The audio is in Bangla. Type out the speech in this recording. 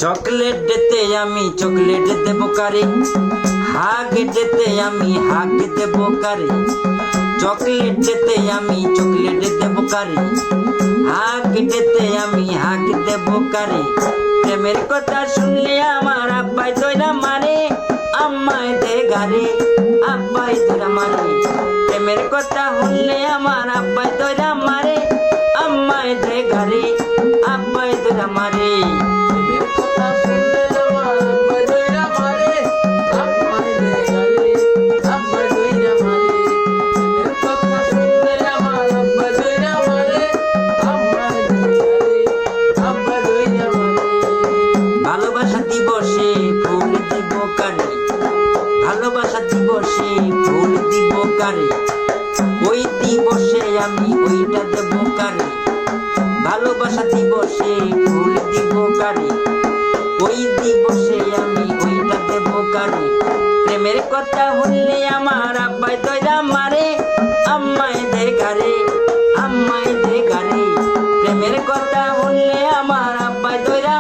চকলেট দিতে আমি চকলেট দেব কারে, হাগ দিতে আমি হাগ দেব কারে। চকলেট দিতে আমি চকলেট দেব কারে, হাগ দিতে আমি হাগ দেব কারে। প্রেমের কথা শুনলে আমার আব্বাই দইরা মারে, আম্মাই দে গারে, আব্বাই দইরা মারে। প্রেমের কথা শুনলে আমার আব্বাই দইরা মারে, আম্মাই দে গারে, আব্বাই দইরা মারে। ভালোবাসা দিবসে ফুল দিব কারে, ভালোবাসা দিবসে ফুল দিব কারে। ওই দিবসে আমি ওইটা দেব কারে, ভালোবাসা দিবসে ফুল দিব কারে। ওই দিবসে আমি ওইটা দেব কারে। প্রেমের কথা বললে আমার আব্বাই দইরা মারে, আম্মাই দে গারে, আম্মাই দে গারে। প্রেমের কথা বললে আমার আব্বাই দইরা